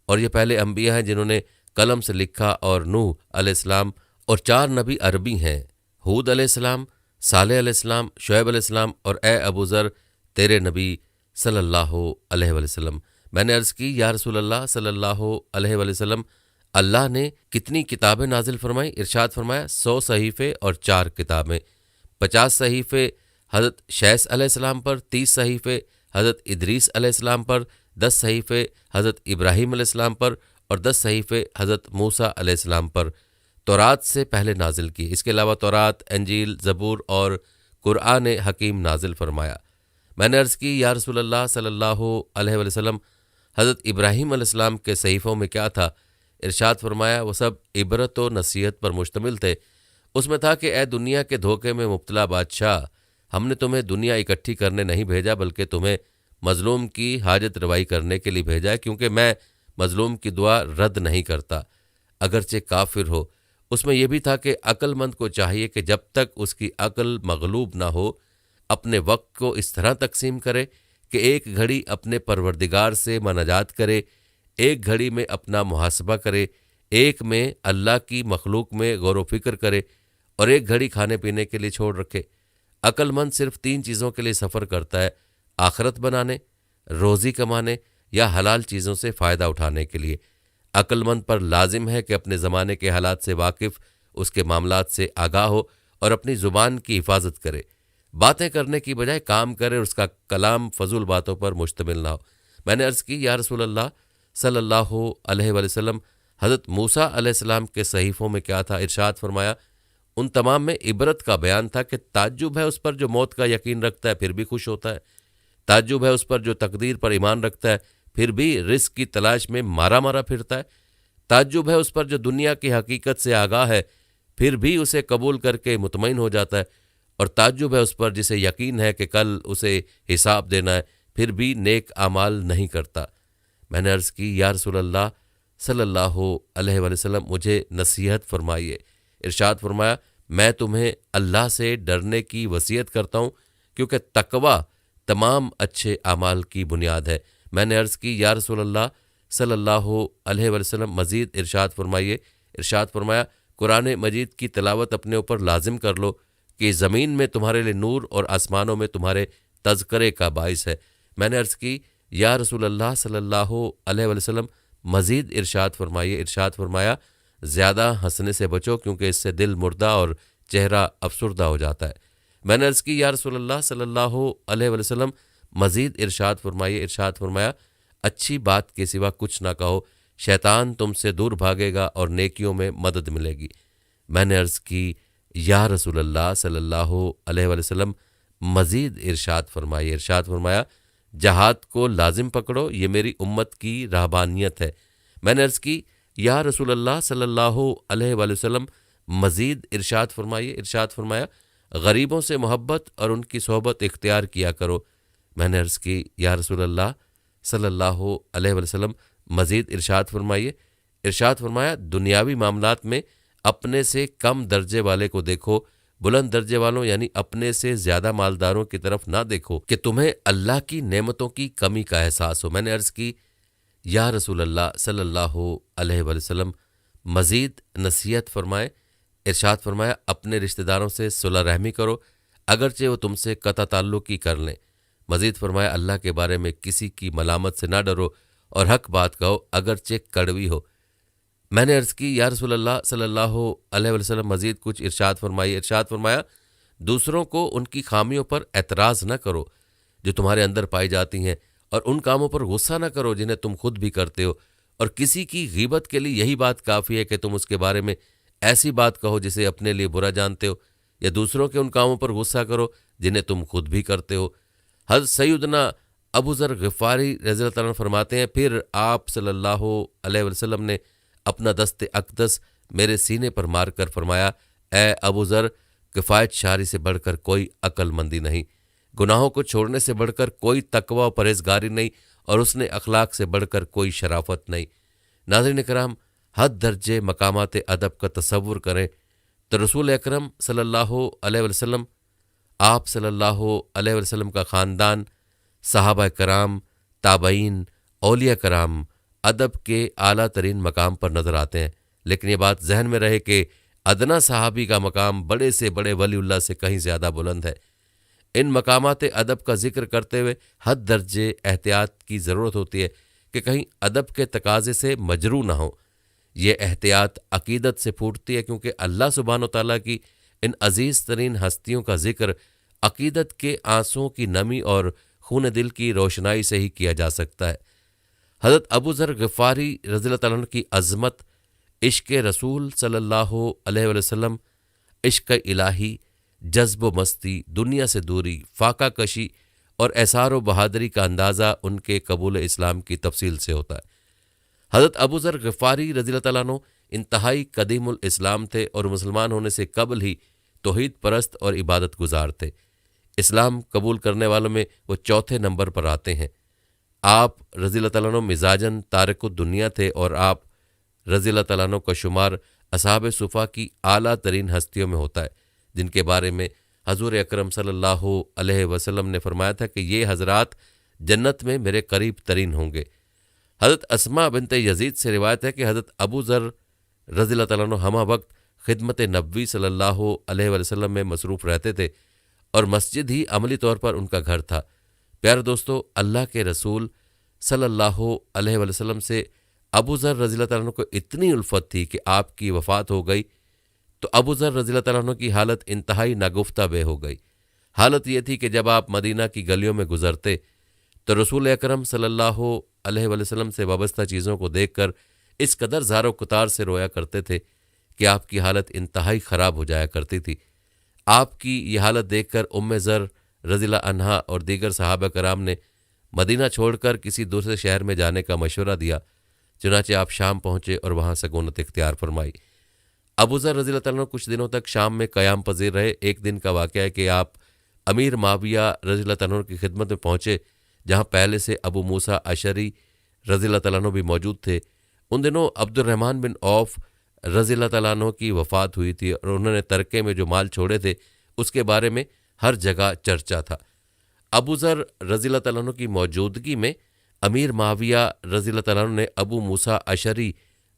اور یہ پہلے انبیاء ہیں جنہوں نے قلم سے لکھا، اور نوح علیہ السلام، اور 4 نبی عربی ہیں، ہود علیہ السلام، صالح علیہ السلام، شعیب علیہ السلام، اور اے ابو ذر تیرے نبی صلی اللہ علیہ وآلہ وسلم۔ میں نے عرض کی یا رسول اللہ صلی اللہ علیہ وآلہ وسلم اللہ نے کتنی کتابیں نازل فرمائیں؟ ارشاد فرمایا 100 صحیفے اور 4 کتابیں، 50 صحیفے حضرت شیس علیہ السلام پر، 30 صحیفے حضرت ادریس علیہ السلام پر، 10 صحیفے حضرت ابراہیم علیہ السلام پر، اور 10 صحیفے حضرت موسیٰ علیہ السلام پر تورات سے پہلے نازل کی۔ اس کے علاوہ تورات، انجیل، زبور اور قرآن حکیم نازل فرمایا۔ میں نے عرض کی یا رسول اللہ صلی اللہ علیہ وآلہ وسلم حضرت ابراہیم علیہ السلام کے صحیفوں میں کیا تھا؟ ارشاد فرمایا وہ سب عبرت و نصیحت پر مشتمل تھے۔ اس میں تھا کہ اے دنیا کے دھوکے میں مبتلا بادشاہ، ہم نے تمہیں دنیا اکٹھی کرنے نہیں بھیجا بلکہ تمہیں مظلوم کی حاجت روائی کرنے کے لیے بھیجا ہے، کیونکہ میں مظلوم کی دعا رد نہیں کرتا اگرچہ کافر ہو۔ اس میں یہ بھی تھا کہ عقل مند کو چاہیے کہ جب تک اس کی عقل مغلوب نہ ہو اپنے وقت کو اس طرح تقسیم کرے کہ ایک گھڑی اپنے پروردگار سے مناجات کرے، ایک گھڑی میں اپنا محاسبہ کرے، ایک میں اللہ کی مخلوق میں غور و فکر کرے، اور ایک گھڑی کھانے پینے کے لیے چھوڑ رکھے۔ عقل مند صرف 3 چیزوں کے لیے سفر کرتا ہے: آخرت بنانے، روزی کمانے، یا حلال چیزوں سے فائدہ اٹھانے کے لیے۔ عقل مند پر لازم ہے کہ اپنے زمانے کے حالات سے واقف، اس کے معاملات سے آگاہ ہو اور اپنی زبان کی حفاظت کرے، باتیں کرنے کی بجائے کام کرے اور اس کا کلام فضول باتوں پر مشتمل نہ ہو۔ میں نے عرض کی یا رسول اللہ صلی اللہ علیہ وآلہ وسلم حضرت موسیٰ علیہ السلام کے صحیفوں میں کیا تھا؟ ارشاد فرمایا ان تمام میں عبرت کا بیان تھا کہ تعجب ہے اس پر جو موت کا یقین رکھتا ہے پھر بھی خوش ہوتا ہے، تعجب ہے اس پر جو تقدیر پر ایمان رکھتا ہے پھر بھی رزق کی تلاش میں مارا مارا پھرتا ہے، تعجب ہے اس پر جو دنیا کی حقیقت سے آگاہ ہے پھر بھی اسے قبول کر کے مطمئن ہو جاتا ہے، اور تعجب ہے اس پر جسے یقین ہے کہ کل اسے حساب دینا ہے پھر بھی نیک اعمال نہیں کرتا۔ میں نے عرض کی یا رسول اللہ صلی اللہ علیہ وآلہ وسلم مجھے نصیحت فرمائیے۔ ارشاد فرمایا میں تمہیں اللہ سے ڈرنے کی وصیت کرتا ہوں، کیونکہ تقوی تمام اچھے اعمال کی بنیاد ہے۔ میں نے عرض کی یا رسول اللہ صلی اللہ علیہ وآلہ وسلم مزید ارشاد فرمائیے۔ ارشاد فرمایا قرآن مجید کی تلاوت اپنے اوپر لازم کر لو کہ زمین میں تمہارے لیے نور اور آسمانوں میں تمہارے تذکرے کا باعث ہے۔ میں نے عرض کی یا رسول اللہ صلی اللہ علیہ وسلم مزید ارشاد فرمائیے۔ ارشاد فرمایا زیادہ ہنسنے سے بچو کیونکہ اس سے دل مردہ اور چہرہ افسردہ ہو جاتا ہے۔ میں نے عرض کی یا رسول اللہ صلی اللہ علیہ وسلم مزید ارشاد فرمائیے۔ ارشاد فرمایا اچھی بات کے سوا کچھ نہ کہو، شیطان تم سے دور بھاگے گا اور نیکیوں میں مدد ملے گی۔ میں نے عرض کی یا رسول اللہ صلی اللہ علیہ وسلم مزید ارشاد فرمائیے۔ ارشاد فرمایا جہاد کو لازم پکڑو، یہ میری امت کی رہبانیت ہے۔ میں نے عرض کی یا رسول اللہ صلی اللہ علیہ وسلم مزید ارشاد فرمائیے۔ ارشاد فرمایا غریبوں سے محبت اور ان کی صحبت اختیار کیا کرو۔ میں نے عرض کی یا رسول اللہ صلی اللہ علیہ وسلم مزید ارشاد فرمائیے۔ ارشاد فرمایا دنیاوی معاملات میں اپنے سے کم درجے والے کو دیکھو، بلند درجے والوں یعنی اپنے سے زیادہ مالداروں کی طرف نہ دیکھو کہ تمہیں اللہ کی نعمتوں کی کمی کا احساس ہو۔ میں نے عرض کی یا رسول اللہ صلی اللہ علیہ وسلم مزید نصیحت فرمائے۔ ارشاد فرمایا اپنے رشتہ داروں سے صلح رحمی کرو اگرچہ وہ تم سے قطع تعلق ہی کر لیں۔ مزید فرمایا اللہ کے بارے میں کسی کی ملامت سے نہ ڈرو اور حق بات کہو اگرچہ کڑوی ہو۔ میں نے عرض کی یا رسول اللہ صلی اللہ علیہ وسلم مزید کچھ ارشاد فرمائیے۔ ارشاد فرمایا دوسروں کو ان کی خامیوں پر اعتراض نہ کرو جو تمہارے اندر پائی جاتی ہیں، اور ان کاموں پر غصہ نہ کرو جنہیں تم خود بھی کرتے ہو، اور کسی کی غیبت کے لیے یہی بات کافی ہے کہ تم اس کے بارے میں ایسی بات کہو جسے اپنے لیے برا جانتے ہو، یا دوسروں کے ان کاموں پر غصہ کرو جنہیں تم خود بھی کرتے ہو۔ حضرت سیدنا ابو ذر غفاری رضی اللہ عنہ فرماتے ہیں پھر آپ صلی اللہ علیہ وسلم نے اپنا دست اقدس میرے سینے پر مار کر فرمایا اے ابو ذر کفایت شاری سے بڑھ کر کوئی عقل مندی نہیں، گناہوں کو چھوڑنے سے بڑھ کر کوئی تقوی و پرہیزگاری نہیں، اور اس نے اخلاق سے بڑھ کر کوئی شرافت نہیں۔ ناظرین کرام حد درجے مقامات ادب کا تصور کریں تو رسول اکرم صلی اللہ علیہ وسلم، آپ صلی اللہ علیہ وسلم کا خاندان، صحابہ کرام، تابعین، اولیاء کرام ادب کے اعلیٰ ترین مقام پر نظر آتے ہیں، لیکن یہ بات ذہن میں رہے کہ ادنا صحابی کا مقام بڑے سے بڑے ولی اللہ سے کہیں زیادہ بلند ہے۔ ان مقامات ادب کا ذکر کرتے ہوئے حد درجے احتیاط کی ضرورت ہوتی ہے کہ کہیں ادب کے تقاضے سے مجروح نہ ہو۔ یہ احتیاط عقیدت سے پھوٹتی ہے کیونکہ اللہ سبحانہ و تعالیٰ کی ان عزیز ترین ہستیوں کا ذکر عقیدت کے آنسوؤں کی نمی اور خون دل کی روشنائی سے ہی کیا جا سکتا ہے۔ حضرت ابو ذر غفاری رضی اللہ عنہ کی عظمت، عشق رسول صلی اللہ علیہ وسلم، عشق الہی، جذب و مستی، دنیا سے دوری، فاقہ کشی اور اثار و بہادری کا اندازہ ان کے قبول اسلام کی تفصیل سے ہوتا ہے۔ حضرت ابو ذر غفاری رضی اللہ عنہ انتہائی قدیم الاسلام تھے اور مسلمان ہونے سے قبل ہی توحید پرست اور عبادت گزار تھے۔ اسلام قبول کرنے والوں میں وہ چوتھے نمبر پر آتے ہیں۔ آپ رضی اللہ عنہ مزاجاً تارک الدنیا تھے اور آپ رضی اللہ عنہ کا شمار اصحاب صفا کی اعلیٰ ترین ہستیوں میں ہوتا ہے، جن کے بارے میں حضور اکرم صلی اللہ علیہ وسلم نے فرمایا تھا کہ یہ حضرات جنت میں میرے قریب ترین ہوں گے۔ حضرت اسماء بنت یزید سے روایت ہے کہ حضرت ابو ذر رضی اللہ عنہ ہمہ وقت خدمت نبوی صلی اللہ علیہ وسلم میں مصروف رہتے تھے اور مسجد ہی عملی طور پر ان کا گھر تھا۔ پیارے دوستو، اللہ کے رسول صلی اللہ علیہ وسلم سے ابو ذر رضی اللہ عنہ کو اتنی الفت تھی کہ آپ کی وفات ہو گئی تو ابو ذر رضی اللہ عنہ کی حالت انتہائی ناگفتہ بے ہو گئی۔ حالت یہ تھی کہ جب آپ مدینہ کی گلیوں میں گزرتے تو رسول اکرم صلی اللہ علیہ وسلم سے وابستہ چیزوں کو دیکھ کر اس قدر زار و کتار سے رویا کرتے تھے کہ آپ کی حالت انتہائی خراب ہو جایا کرتی تھی۔ آپ کی یہ حالت دیکھ کر ام ذر رضی اللہ عنہا اور دیگر صحابہ کرام نے مدینہ چھوڑ کر کسی دوسرے شہر میں جانے کا مشورہ دیا، چنانچہ آپ شام پہنچے اور وہاں سکونت اختیار فرمائی۔ ابو ذر رضی اللہ عنہ کچھ دنوں تک شام میں قیام پذیر رہے۔ ایک دن کا واقعہ ہے کہ آپ امیر معاویہ رضی اللہ عنہ کی خدمت میں پہنچے، جہاں پہلے سے ابو موسیٰ اشعری رضی اللہ عنہ بھی موجود تھے۔ ان دنوں عبد الرحمن بن عوف رضی اللہ عنہ کی وفات ہوئی تھی اور انہوں نے ترکے میں جو مال چھوڑے تھے اس کے بارے میں ہر جگہ چرچا تھا۔ ابو ذر رضی اللہ عنہ کی موجودگی میں امیر معاویہ رضی اللہ عنہ نے ابو موسیٰ اشعری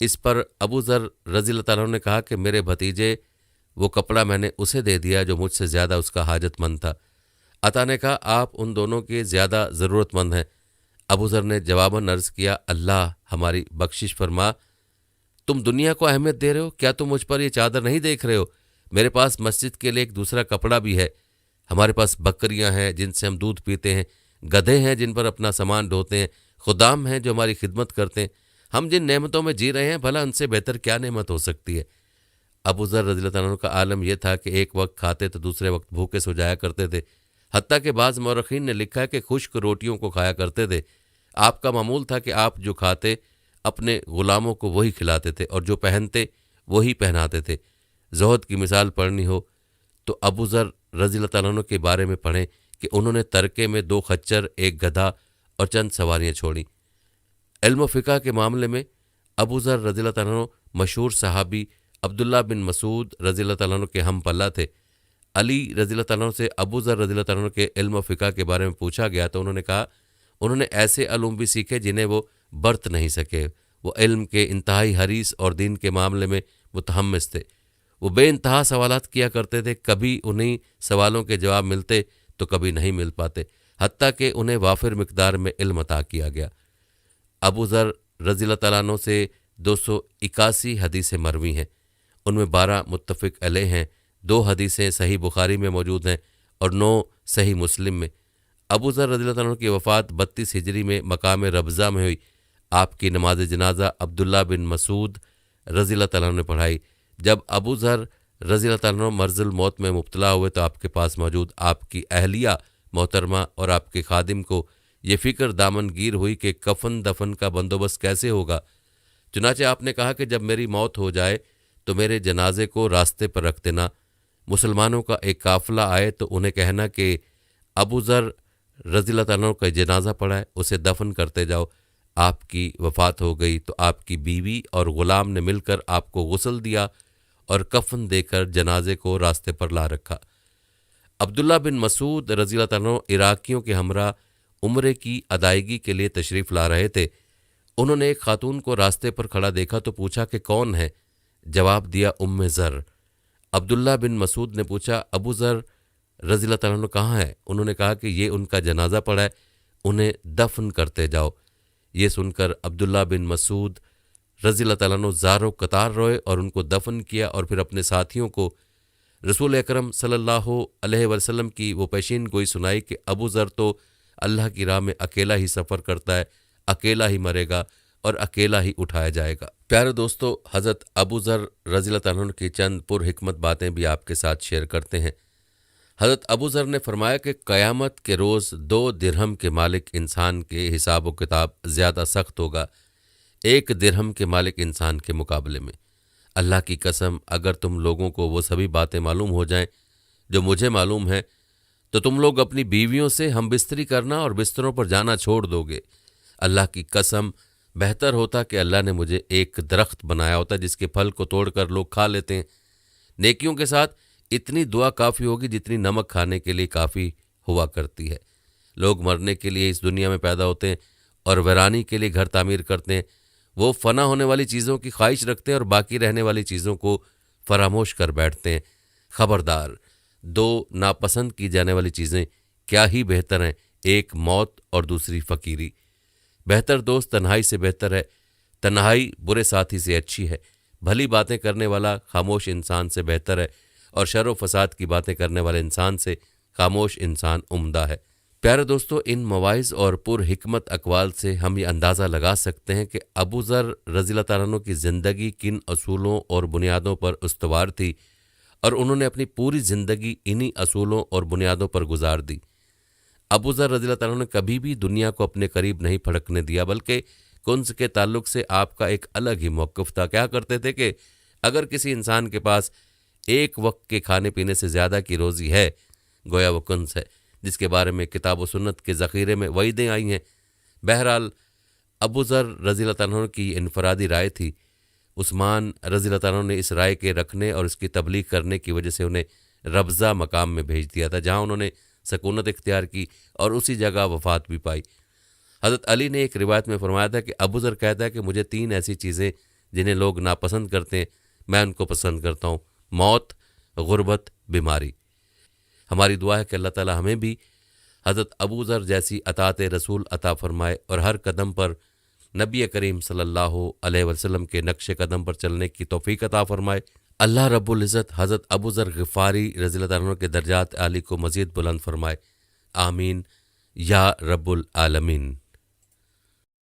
اس پر ابو ذر رضی اللہ تعالیٰ عنہ نے کہا کہ میرے بھتیجے، وہ کپڑا میں نے اسے دے دیا جو مجھ سے زیادہ اس کا حاجت مند تھا۔ عطا نے کہا آپ ان دونوں کے زیادہ ضرورت مند ہیں۔ ابو ذر نے جواباً عرض کیا اللہ ہماری بخشش فرما، تم دنیا کو اہمیت دے رہے ہو؟ کیا تم مجھ پر یہ چادر نہیں دیکھ رہے ہو؟ میرے پاس مسجد کے لیے ایک دوسرا کپڑا بھی ہے، ہمارے پاس بکریاں ہیں جن سے ہم دودھ پیتے ہیں، گدھے ہیں جن پر اپنا سامان ڈھوتے ہیں، خدام ہیں جو ہماری خدمت کرتے ہیں۔ ہم جن نعمتوں میں جی رہے ہیں بھلا ان سے بہتر کیا نعمت ہو سکتی ہے؟ ابو ذر رضی اللہ عنہ کا عالم یہ تھا کہ ایک وقت کھاتے تو دوسرے وقت بھوکے سو جایا کرتے تھے، حتیٰ کہ بعض مورخین نے لکھا ہے کہ خشک روٹیوں کو کھایا کرتے تھے۔ آپ کا معمول تھا کہ آپ جو کھاتے اپنے غلاموں کو وہی کھلاتے تھے اور جو پہنتے وہی پہناتے تھے۔ زہد کی مثال پڑھنی ہو تو ابو ذر رضی اللہ تعالیٰ عنہ کے بارے میں پڑھیں کہ انہوں نے ترکے میں 2 خچر، 1 گدھا اور چند سواریاں چھوڑیں۔ علم و فقہ کے معاملے میں ابو ذر رضی اللہ تعالیٰ عنہ مشہور صحابی عبداللہ بن مسعود رضی اللہ تعالیٰ عنہ کے ہم پلہ تھے۔ علی رضی اللہ تعالیٰ عنہ سے ابو ذر رضی اللہ تعالیٰ عنہ کے علم و فقہ کے بارے میں پوچھا گیا تو انہوں نے کہا انہوں نے ایسے علوم بھی سیکھے جنہیں وہ برت نہیں سکے۔ وہ علم کے انتہائی حریص اور دین کے معاملے میں متحمس تھے۔ وہ بے انتہا سوالات کیا کرتے تھے، کبھی انہیں سوالوں کے جواب ملتے تو کبھی نہیں مل پاتے، حتیٰ کہ انہیں وافر مقدار میں علم عطا کیا گیا۔ ابو ذر رضی اللہ تعالیٰ عنہ سے 281 حدیثیں مروی ہیں، ان میں 12 متفق علیہ ہیں، 2 حدیثیں صحیح بخاری میں موجود ہیں اور 9 صحیح مسلم میں۔ ابو ذر رضی اللہ عنہ کی وفات 32 ہجری میں مقام ربضہ میں ہوئی۔ آپ کی نماز جنازہ عبداللہ بن مسعود رضی اللہ تعالیٰ عنہ نے پڑھائی۔ جب ابو ذر رضی اللہ تعالیٰ عنہ مرض الموت میں مبتلا ہوئے تو آپ کے پاس موجود آپ کی اہلیہ محترمہ اور آپ کے خادم کو یہ فکر دامن گیر ہوئی کہ کفن دفن کا بندوبست کیسے ہوگا۔ چنانچہ آپ نے کہا کہ جب میری موت ہو جائے تو میرے جنازے کو راستے پر رکھ دینا، مسلمانوں کا ایک قافلہ آئے تو انہیں کہنا کہ ابو ذر رضی اللہ تعالیٰ عنہ کا جنازہ پڑا ہے، اسے دفن کرتے جاؤ۔ آپ کی وفات ہو گئی تو آپ کی بیوی اور غلام نے مل کر آپ کو غسل دیا اور کفن دے کر جنازے کو راستے پر لا رکھا۔ عبداللہ بن مسعود رضی اللہ تعالیٰ عنہ عراقیوں کے ہمراہ عمرے کی ادائیگی کے لیے تشریف لا رہے تھے۔ انہوں نے ایک خاتون کو راستے پر کھڑا دیکھا تو پوچھا کہ کون ہے؟ جواب دیا ذر۔ عبداللہ بن مسعود نے پوچھا ابو ذر رضی اللہ تعالیٰ عنہ کہاں ہے؟ انہوں نے کہا کہ یہ ان کا جنازہ پڑا ہے، انہیں دفن کرتے جاؤ۔ یہ سن کر عبداللہ بن مسعود رضی اللہ تعالیٰ عنہ زاروں قطار روئے اور ان کو دفن کیا اور پھر اپنے ساتھیوں کو رسول اکرم صلی اللہ علیہ وسلم کی وہ پیشین گوئی سنائی کہ ابو ذر تو اللہ کی راہ میں اکیلا ہی سفر کرتا ہے، اکیلا ہی مرے گا اور اکیلا ہی اٹھایا جائے گا۔ پیارے دوستو، حضرت ابو ذر رضی اللہ تعالیٰ عنہ کی چند پر حکمت باتیں بھی آپ کے ساتھ شیئر کرتے ہیں۔ حضرت ابو ذر نے فرمایا کہ قیامت کے روز 2 درہم کے مالک انسان کے حساب و کتاب زیادہ سخت ہوگا 1 درہم کے مالک انسان کے مقابلے میں۔ اللہ کی قسم اگر تم لوگوں کو وہ سبھی باتیں معلوم ہو جائیں جو مجھے معلوم ہیں تو تم لوگ اپنی بیویوں سے ہم بستری کرنا اور بستروں پر جانا چھوڑ دو گے۔ اللہ کی قسم بہتر ہوتا کہ اللہ نے مجھے ایک درخت بنایا ہوتا جس کے پھل کو توڑ کر لوگ کھا لیتے ہیں۔ نیکیوں کے ساتھ اتنی دعا کافی ہوگی جتنی نمک کھانے کے لیے کافی ہوا کرتی ہے۔ لوگ مرنے کے لیے اس دنیا میں پیدا ہوتے ہیں اور ویرانی کے لیے گھر تعمیر کرتے ہیں۔ وہ فنا ہونے والی چیزوں کی خواہش رکھتے ہیں اور باقی رہنے والی چیزوں کو فراموش کر بیٹھتے ہیں۔ خبردار، 2 ناپسند کی جانے والی چیزیں کیا ہی بہتر ہیں، ایک موت اور دوسری فقیری۔ بہتر دوست تنہائی سے بہتر ہے، تنہائی برے ساتھی سے اچھی ہے۔ بھلی باتیں کرنے والا خاموش انسان سے بہتر ہے اور شر و فساد کی باتیں کرنے والے انسان سے خاموش انسان عمدہ ہے۔ پیارے دوستو، ان مواعظ اور پر حکمت اقوال سے ہم یہ اندازہ لگا سکتے ہیں کہ ابو ذر رضی اللہ تعالیٰ عنہ کی زندگی کن اصولوں اور بنیادوں پر استوار تھی اور انہوں نے اپنی پوری زندگی انہی اصولوں اور بنیادوں پر گزار دی۔ ابو ذر رضی اللہ تعالیٰ عنہ نے کبھی بھی دنیا کو اپنے قریب نہیں پھڑکنے دیا، بلکہ کنز کے تعلق سے آپ کا ایک الگ ہی موقف تھا۔ کیا کرتے تھے کہ اگر کسی انسان کے پاس ایک وقت کے کھانے پینے سے زیادہ کی روزی ہے، گویا وہ کنز ہے جس کے بارے میں کتاب و سنت کے ذخیرے میں وعیدیں آئی ہیں۔ بہرحال ابو ذر رضی اللہ تعالیٰ عنہ کی انفرادی رائے تھی۔ عثمان رضی اللہ تعالیٰ عنہ نے اس رائے کے رکھنے اور اس کی تبلیغ کرنے کی وجہ سے انہیں ربضہ مقام میں بھیج دیا تھا، جہاں انہوں نے سکونت اختیار کی اور اسی جگہ وفات بھی پائی۔ حضرت علی نے ایک روایت میں فرمایا تھا کہ ابو ذر کہتا ہے کہ مجھے 3 ایسی چیزیں جنہیں لوگ ناپسند کرتے ہیں میں ان کو پسند کرتا ہوں، موت، غربت، بیماری۔ ہماری دعا ہے کہ اللہ تعالی ہمیں بھی حضرت ابو ذر جیسی اطاعت رسول عطا فرمائے اور ہر قدم پر نبی کریم صلی اللہ علیہ وسلم کے نقش قدم پر چلنے کی توفیق عطا فرمائے۔ اللہ رب العزت حضرت ابو ذر غفاری رضی اللہ عنہ کے درجات عالی کو مزید بلند فرمائے، آمین یا رب العالمین۔